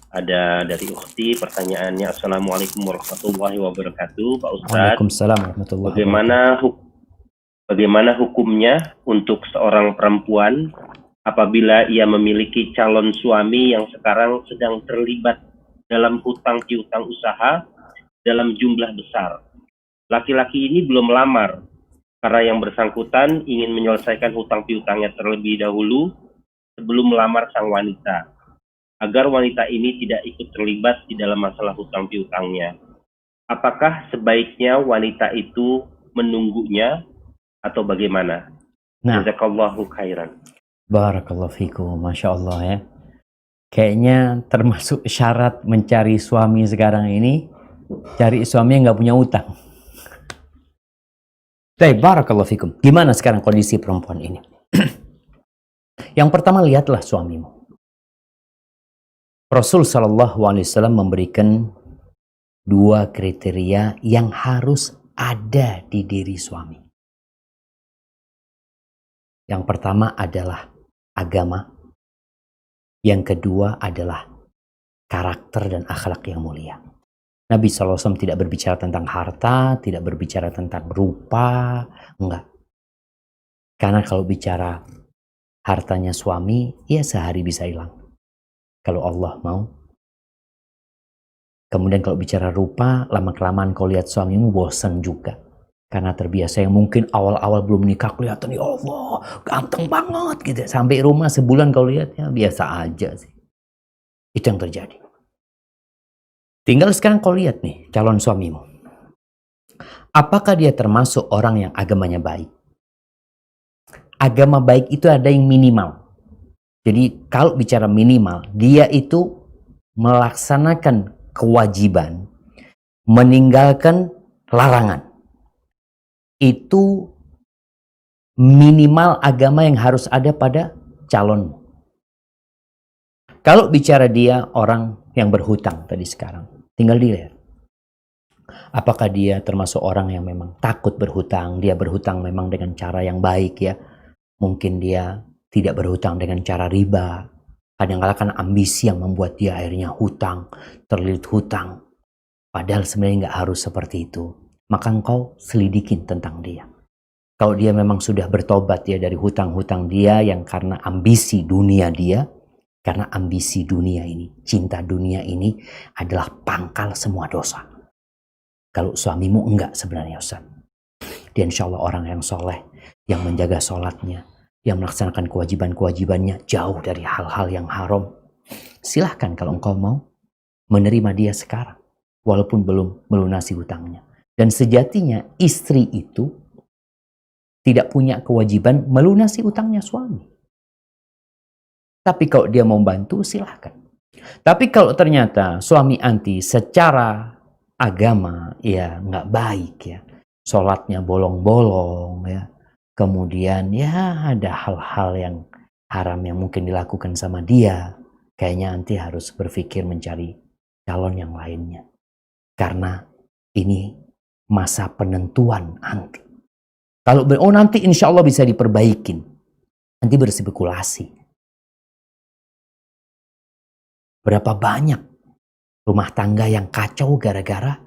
Ada dari Ukhti, pertanyaannya, Assalamualaikum warahmatullahi wabarakatuh, Pak Ustadz. Waalaikumsalam warahmatullahi wabarakatuh. Bagaimana hukumnya untuk seorang perempuan apabila ia memiliki calon suami yang sekarang sedang terlibat dalam hutang piutang usaha dalam jumlah besar. Laki-laki ini belum melamar karena yang bersangkutan ingin menyelesaikan hutang piutangnya terlebih dahulu sebelum melamar sang wanita, agar wanita ini tidak ikut terlibat di dalam masalah hutang piutangnya. Apakah sebaiknya wanita itu menunggunya atau bagaimana? Nah, Jazakallahu khairan. barakallahu fikum, Masya Allah ya. Kayaknya termasuk syarat mencari suami sekarang ini, cari suami yang nggak punya utang. Baik, barakallahu fikum. Gimana sekarang kondisi perempuan ini? Yang pertama, lihatlah suamimu. Rasul SAW memberikan 2 kriteria yang harus ada di diri suami. Yang pertama adalah agama. Yang kedua adalah karakter dan akhlak yang mulia. Nabi SAW tidak berbicara tentang harta, tidak berbicara tentang rupa, enggak. Karena kalau bicara hartanya suami, ya sehari bisa hilang. Kalau Allah mau. Kemudian kalau bicara rupa, lama-kelamaan kau lihat suamimu bosan juga. Karena terbiasa yang mungkin awal-awal belum nikah kelihatan, ya Allah, ganteng banget gitu. Sampai rumah sebulan kau lihat, ya biasa aja sih. Itu yang terjadi. Tinggal sekarang kau lihat nih calon suamimu. Apakah dia termasuk orang yang agamanya baik? Agama baik itu ada yang minimal. Jadi kalau bicara minimal, dia itu melaksanakan kewajiban, meninggalkan larangan. Itu minimal agama yang harus ada pada calonmu. Kalau bicara dia orang yang berhutang tadi sekarang, tinggal dilihat. Apakah dia termasuk orang yang memang takut berhutang, dia berhutang memang dengan cara yang baik ya. Mungkin dia tidak berhutang dengan cara riba. Kadang-kadang kan ambisi yang membuat dia akhirnya hutang, terlilit hutang. Padahal sebenarnya nggak harus seperti itu. Maka engkau selidikin tentang dia. Kalau dia memang sudah bertobat ya dari hutang-hutang dia yang karena ambisi dunia dia, karena ambisi dunia ini, cinta dunia ini adalah pangkal semua dosa. Kalau suamimu enggak sebenarnya Ustaz. Dia insya Allah orang yang soleh, yang menjaga sholatnya, yang melaksanakan kewajiban-kewajibannya jauh dari hal-hal yang haram. Silahkan kalau engkau mau menerima dia sekarang, walaupun belum melunasi hutangnya. Dan sejatinya istri itu tidak punya kewajiban melunasi utangnya suami. Tapi kalau dia mau bantu, silahkan. Tapi kalau ternyata suami anti secara agama, ya nggak baik ya. Sholatnya bolong-bolong ya. Kemudian ya ada hal-hal yang haram yang mungkin dilakukan sama dia. Kayaknya anti harus berpikir mencari calon yang lainnya. Karena ini masa penentuan anti. Kalau nanti insya Allah bisa diperbaikin. Nanti berspekulasi. Berapa banyak rumah tangga yang kacau gara-gara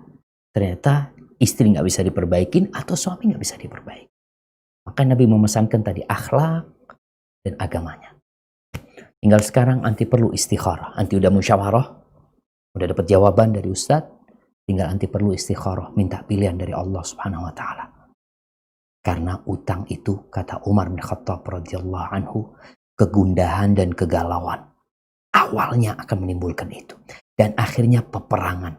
ternyata istri nggak bisa diperbaikin atau suami nggak bisa diperbaiki. Maka Nabi memesankan tadi akhlak dan agamanya. Tinggal sekarang anti perlu istikharah. Anti udah musyawarah, udah dapat jawaban dari Ustadz. Tinggal anti perlu istikharah, minta pilihan dari Allah Subhanahu Wa Taala. Karena utang itu, kata Umar bin Khattab radhiyallahu anhu, kegundahan dan kegalauan. Awalnya akan menimbulkan itu. Dan akhirnya peperangan.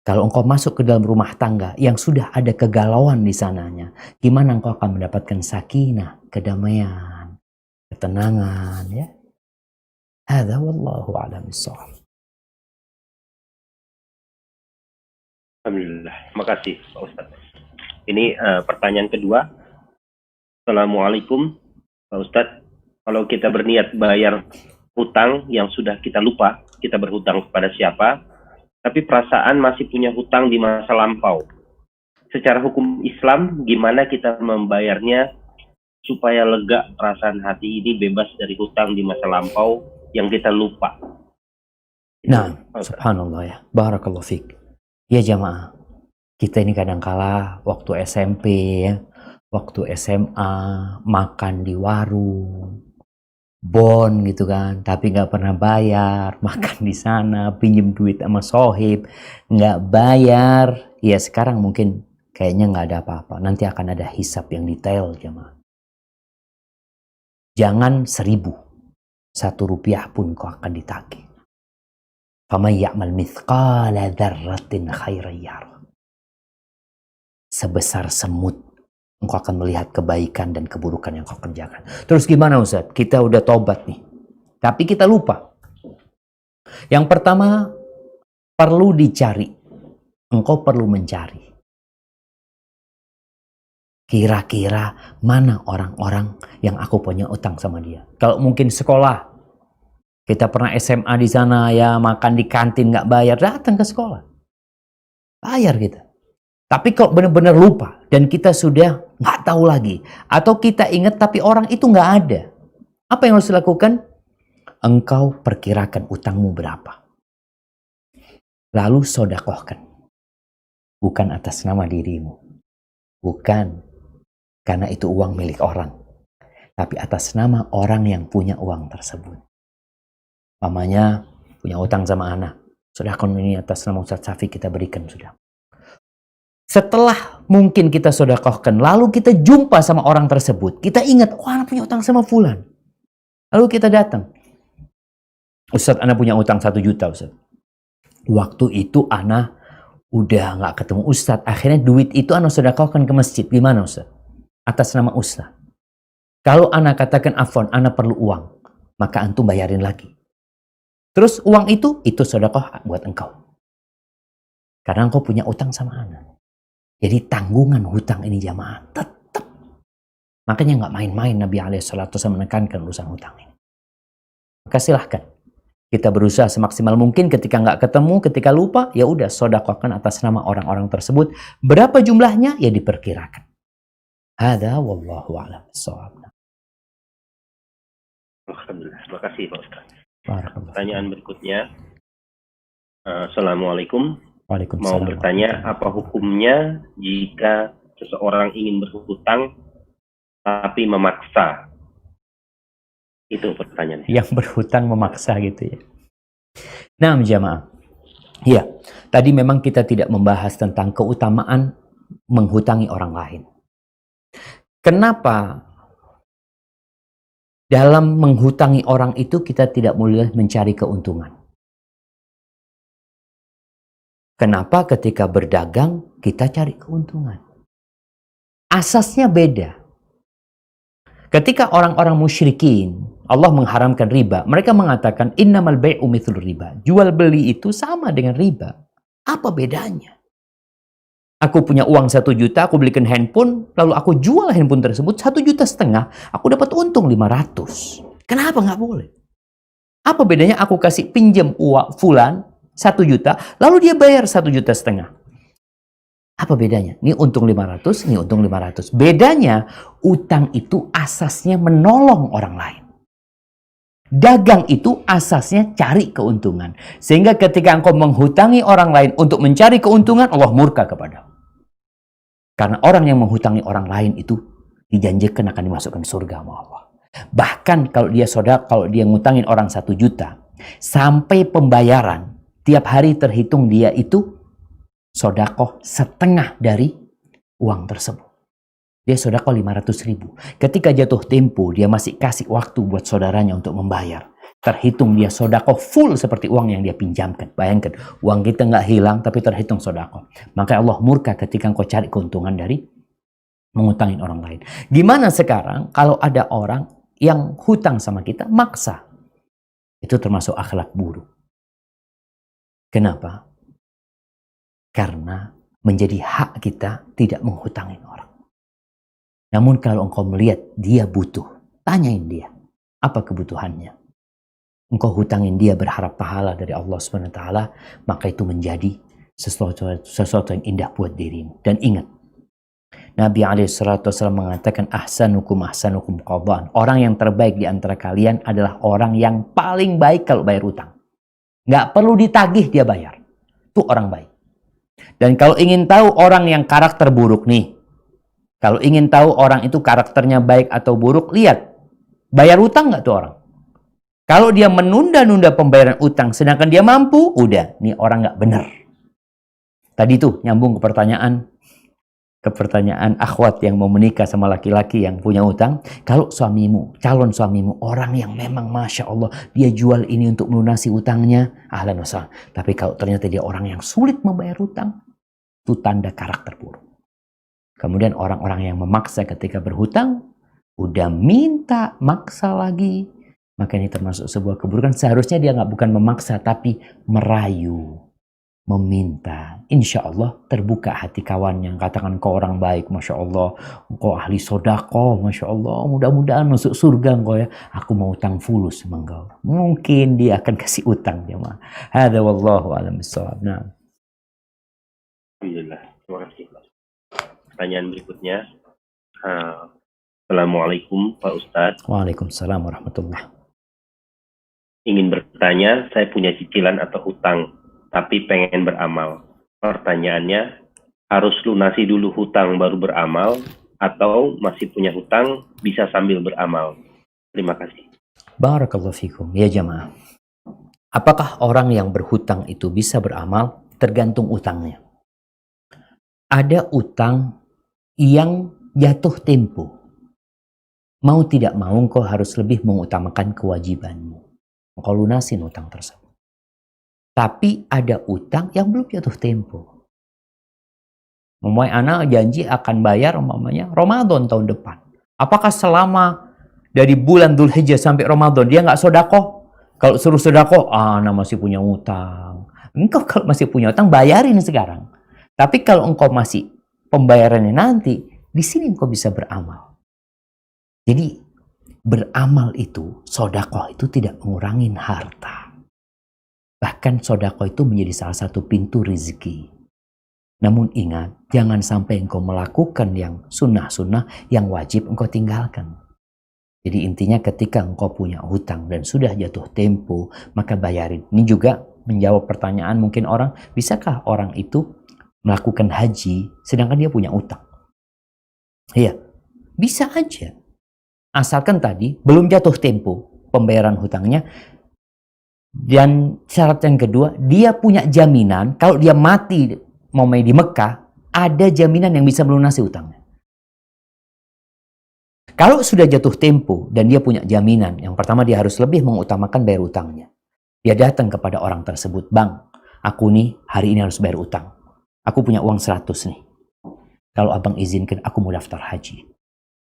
Kalau engkau masuk ke dalam rumah tangga yang sudah ada kegalauan di sananya, gimana engkau akan mendapatkan sakinah, kedamaian, ketenangan, ya? Hadza wallahu a'lam bissawab. Alhamdulillah. Terima kasih Pak Ustadz. Ini pertanyaan kedua. Assalamualaikum Pak Ustadz. Kalau kita berniat bayar hutang yang sudah kita lupa, kita berhutang kepada siapa, tapi perasaan masih punya hutang di masa lampau. Secara hukum Islam, gimana kita membayarnya supaya lega perasaan hati ini bebas dari hutang di masa lampau yang kita lupa? Nah, subhanallah ya. Barakallahu fiik. Ya jamaah, kita ini kadangkala waktu SMP ya, waktu SMA makan di warung, bon gitu kan, tapi nggak pernah bayar, makan di sana, pinjem duit sama sohib, nggak bayar. Ya sekarang mungkin kayaknya nggak ada apa-apa. Nanti akan ada hisab yang detail jamaah. Jangan 1.000, 1 rupiah pun kau akan ditagih. Faman ya'mal mithqala dzarratin khairan yarah. Sebesar semut engkau akan melihat kebaikan dan keburukan yang kau kerjakan. Terus gimana Ustaz? Kita udah tobat nih. Tapi kita lupa. Yang pertama perlu dicari. Engkau perlu mencari. Kira-kira mana orang-orang yang aku punya utang sama dia. Kalau mungkin sekolah. Kita pernah SMA di sana ya, makan di kantin nggak bayar, datang ke sekolah. Bayar kita. Tapi kalau benar-benar lupa dan kita sudah nggak tahu lagi, atau kita ingat tapi orang itu nggak ada, apa yang harus dilakukan? Engkau perkirakan utangmu berapa, lalu sodakohkan, bukan atas nama dirimu, bukan karena itu uang milik orang, tapi atas nama orang yang punya uang tersebut. Mamanya punya utang sama anak, sudah kon ini atas nama Ustaz Safi kita berikan sudah. Setelah mungkin kita sodakohkan, lalu kita jumpa sama orang tersebut, kita ingat, oh anak punya utang sama fulan. Lalu kita datang, Ustaz anak punya utang 1 juta Ustaz. Waktu itu anak udah nggak ketemu Ustaz, akhirnya duit itu anak sodakohkan ke masjid. Gimana Ustaz? Atas nama Ustaz. Kalau anak katakan afwan, anak perlu uang, maka antum bayarin lagi. Terus uang itu sedekah buat engkau. Karena engkau punya utang sama anak. Jadi tanggungan hutang ini jamaah tetap. Makanya nggak main-main Nabi SAW menekankan urusan hutang ini. Maka silahkan. Kita berusaha semaksimal mungkin ketika nggak ketemu, ketika lupa, ya udah sedekahkan atas nama orang-orang tersebut. Berapa jumlahnya? Ya diperkirakan. Hadza wallahu a'lam bissawab. Alhamdulillah. Terima kasih Pak Ustaz. Barakallahu Pertanyaan fikum. berikutnya. Assalamualaikum. Mau Waalaikumsalam bertanya warahmatullahi. apa hukumnya jika seseorang ingin berhutang tapi memaksa? Itu pertanyaannya. Yang berhutang memaksa gitu ya. Nah, jamaah. Ya, tadi memang kita tidak membahas tentang keutamaan menghutangi orang lain. Kenapa dalam menghutangi orang itu kita tidak boleh mencari keuntungan? Kenapa ketika berdagang kita cari keuntungan? Asasnya beda. Ketika orang-orang musyrikin, Allah mengharamkan riba. Mereka mengatakan innamal bai'u mithlur riba. Jual beli itu sama dengan riba. Apa bedanya? Aku punya uang 1 juta, aku belikan handphone, lalu aku jual handphone tersebut 1,5 juta, aku dapat untung 500. Kenapa nggak boleh? Apa bedanya aku kasih pinjam uang fulan 1 juta, lalu dia bayar 1,5 juta? Apa bedanya? Ini untung 500, ini untung 500. Bedanya, utang itu asasnya menolong orang lain. Dagang itu asasnya cari keuntungan. Sehingga ketika engkau menghutangi orang lain untuk mencari keuntungan, Allah murka kepadamu. Karena orang yang menghutangi orang lain itu dijanjikan akan dimasukkan surga sama Allah. Bahkan kalau dia ngutangin orang 1 juta, sampai pembayaran, tiap hari terhitung dia itu sodakoh setengah dari uang tersebut. Dia sodakoh 500.000. Ketika jatuh tempo, dia masih kasih waktu buat saudaranya untuk membayar. Terhitung dia sodakoh full seperti uang yang dia pinjamkan. Bayangkan, uang kita nggak hilang tapi terhitung sodakoh. Maka Allah murka ketika engkau cari keuntungan dari mengutangin orang lain. Gimana sekarang kalau ada orang yang hutang sama kita, maksa? Itu termasuk akhlak buruk. Kenapa? Karena menjadi hak kita tidak menghutangin orang. Namun kalau engkau melihat dia butuh, tanyain dia, apa kebutuhannya? Engkau hutangin dia berharap pahala dari Allah SWT, maka itu menjadi sesuatu yang indah buat dirimu. Dan ingat, Nabi SAW mengatakan, ahsanukum qadaan. Orang yang terbaik di antara kalian adalah orang yang paling baik kalau bayar utang. Nggak perlu ditagih, dia bayar. Itu orang baik. Dan kalau ingin tahu orang yang karakter buruk nih, kalau ingin tahu orang itu karakternya baik atau buruk, lihat. Bayar utang nggak tuh orang? Kalau dia menunda-nunda pembayaran utang, sedangkan dia mampu, udah, nih orang nggak benar. Tadi tuh nyambung ke pertanyaan akhwat yang mau menikah sama laki-laki yang punya utang. Kalau suamimu, calon suamimu, orang yang memang Masya Allah, dia jual ini untuk melunasi utangnya, ahlan wa sahlan. Tapi kalau ternyata dia orang yang sulit membayar utang, itu tanda karakter buruk. Kemudian orang-orang yang memaksa ketika berhutang, udah minta, maksa lagi. Maka ini termasuk sebuah keburukan. Seharusnya dia bukan memaksa, tapi merayu, meminta. Insya Allah terbuka hati kawannya. Katakan kau orang baik, Masya Allah. Kau ahli sodako, Masya Allah. Mudah-mudahan masuk surga engkau ya. Aku mau utang fulus sama engkau. Mungkin dia akan kasih utang. Hadza wallahu a'lam bissawab. Nah. Alhamdulillah. Terima kasih. Pertanyaan berikutnya. Assalamualaikum Pak Ustadz. Waalaikumsalam warahmatullahi. Ingin bertanya, saya punya cicilan atau hutang, tapi pengen beramal. Pertanyaannya, harus lunasi dulu hutang baru beramal, atau masih punya hutang bisa sambil beramal? Terima kasih. Barakallahu fikum. Ya jamaah. Apakah orang yang berhutang itu bisa beramal? Tergantung utangnya. Ada utang yang jatuh tempo. Mau tidak mau engkau harus lebih mengutamakan kewajibanmu. Engkau lunasin utang tersebut. Tapi ada utang yang belum jatuh tempo. Anak janji akan bayar umpamanya Ramadan tahun depan. Apakah selama dari bulan Dzulhijjah sampai Ramadan dia nggak sodakoh? Kalau suruh sodakoh, anak masih punya utang. Engkau kalau masih punya utang bayarin sekarang. Tapi kalau engkau masih pembayarannya nanti, di sini engkau bisa beramal. Jadi beramal itu, sodakoh itu tidak mengurangi harta. Bahkan sodakoh itu menjadi salah satu pintu rezeki. Namun ingat, jangan sampai engkau melakukan yang sunnah-sunnah, yang wajib engkau tinggalkan. Jadi intinya ketika engkau punya hutang dan sudah jatuh tempo, maka bayarin. Ini juga menjawab pertanyaan mungkin orang, bisakah orang itu melakukan haji sedangkan dia punya hutang? Iya, bisa aja. Asalkan tadi belum jatuh tempo pembayaran hutangnya. Dan syarat yang kedua, dia punya jaminan kalau dia mati mau main di Mekah, ada jaminan yang bisa melunasi hutangnya. Kalau sudah jatuh tempo dan dia punya jaminan, yang pertama dia harus lebih mengutamakan bayar utangnya. Dia datang kepada orang tersebut, "Bang, aku nih hari ini harus bayar utang. Aku punya uang 100 nih. Kalau abang izinkan aku mau daftar haji.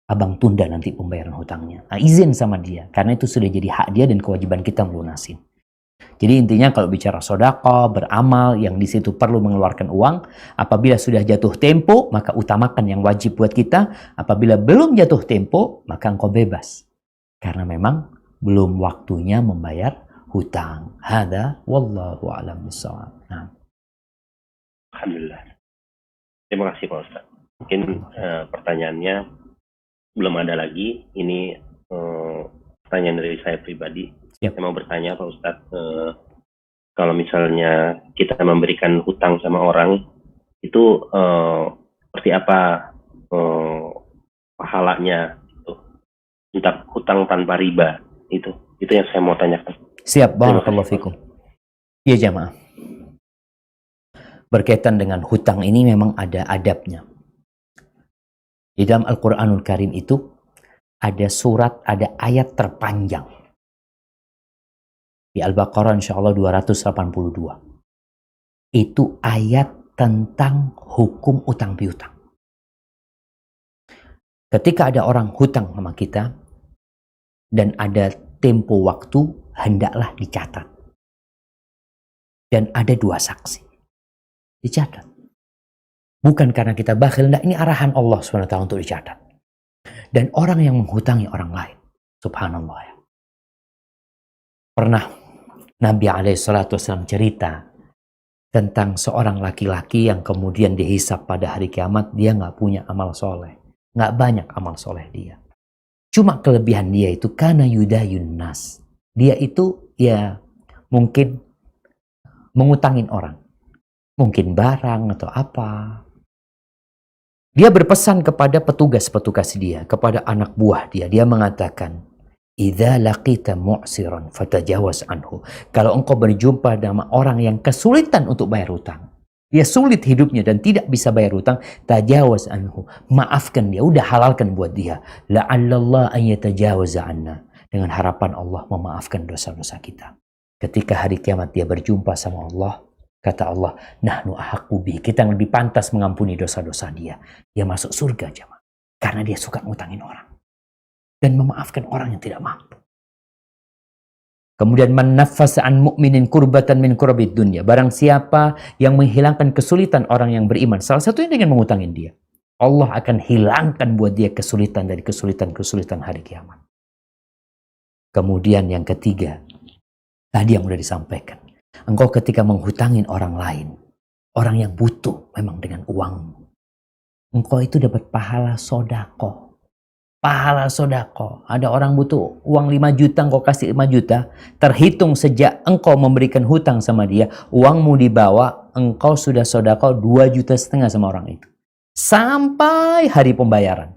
Abang tunda nanti pembayaran hutangnya." Nah, izin sama dia, karena itu sudah jadi hak dia dan kewajiban kita melunasin. Jadi intinya kalau bicara sedekah, beramal, yang di situ perlu mengeluarkan uang, apabila sudah jatuh tempo, maka utamakan yang wajib buat kita. Apabila belum jatuh tempo, maka engkau bebas. Karena memang belum waktunya membayar hutang. Hada wallahu a'lam bishawab. Nah. Alhamdulillah. Terima kasih Pak Ustaz. Mungkin pertanyaannya belum ada lagi. Ini pertanyaan dari saya pribadi. Yep. Saya mau bertanya Pak Ustadz, kalau misalnya kita memberikan hutang sama orang, itu seperti apa pahalanya? Entah hutang tanpa riba, itu yang saya mau tanyakan. Siap, barakallahu fikum. Ya jamaah. Berkaitan dengan hutang ini memang ada adabnya. Di dalam Al-Quranul Karim itu ada surat, ada ayat terpanjang. Di Al-Baqarah insya Allah 282. Itu ayat tentang hukum utang piutang. Ketika ada orang hutang sama kita dan ada tempo waktu, hendaklah dicatat. Dan ada 2 saksi. Dicatat. Bukan karena kita bakhil, enggak, ini arahan Allah SWT untuk dicatat. Dan orang yang menghutangi orang lain, subhanallah ya. Pernah Nabi SAW cerita tentang seorang laki-laki yang kemudian dihisab pada hari kiamat, dia nggak punya amal soleh. Nggak banyak amal soleh dia. Cuma kelebihan dia itu, kana yudayun nas. Dia itu ya mungkin mengutangin orang. Mungkin barang atau apa. Dia berpesan kepada petugas-petugas dia, kepada anak buah dia. Dia mengatakan, "Idza laqita mu'siran fatajawaz anhu." Kalau engkau berjumpa dengan orang yang kesulitan untuk bayar hutang, dia sulit hidupnya dan tidak bisa bayar hutang, tajawaz anhu, maafkan dia, udah halalkan buat dia. La'allallah an yatajawaza anna, dengan harapan Allah memaafkan dosa-dosa kita. Ketika hari kiamat dia berjumpa sama Allah, kata Allah, nahnu ahaqqu bihi, kita yang lebih pantas mengampuni dosa-dosa dia. Dia masuk surga jemaah, karena dia suka ngutangin orang dan memaafkan orang yang tidak mampu. Kemudian man naffasa an mu'minin kurbatan min kurabid dunya, barang siapa yang menghilangkan kesulitan orang yang beriman, salah satunya dengan mengutangin dia, Allah akan hilangkan buat dia kesulitan dari kesulitan-kesulitan hari kiamat. Kemudian yang ketiga, tadi yang sudah disampaikan, engkau ketika menghutangin orang lain, orang yang butuh memang dengan uangmu, engkau itu dapat pahala sodako. Pahala sodako. Ada orang butuh uang 5 juta, engkau kasih 5 juta. Terhitung sejak engkau memberikan hutang sama dia, uangmu dibawa, engkau sudah sodako 2,5 juta sama orang itu. Sampai hari pembayaran.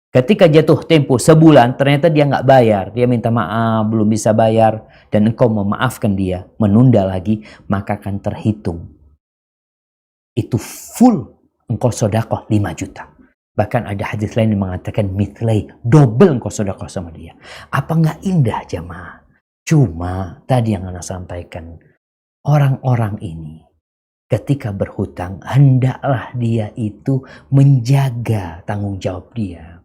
Ketika jatuh tempo sebulan, ternyata dia nggak bayar. Dia minta maaf, belum bisa bayar. Dan engkau memaafkan dia, menunda lagi, maka akan terhitung. Itu full engkau sodako 5 juta. Bahkan ada hadis lain yang mengatakan mithlai, double engkau sedekah sama dia. Apa nggak indah jemaah? Cuma tadi yang Anda sampaikan, orang-orang ini ketika berhutang, hendaklah dia itu menjaga tanggung jawab dia.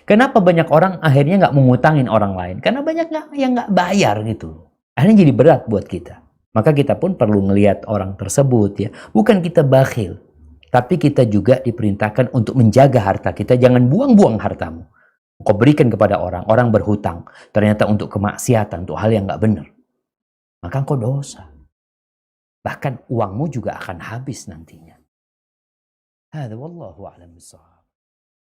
Kenapa banyak orang akhirnya nggak mengutangin orang lain? Karena banyak yang nggak bayar gitu. Akhirnya jadi berat buat kita. Maka kita pun perlu ngelihat orang tersebut ya. Bukan kita bakhil. Tapi kita juga diperintahkan untuk menjaga harta kita. Jangan buang-buang hartamu. Kau berikan kepada orang. Orang berhutang. Ternyata untuk kemaksiatan. Untuk hal yang nggak benar. Maka kau dosa. Bahkan uangmu juga akan habis nantinya. Hada wallahu a'lam bishawab.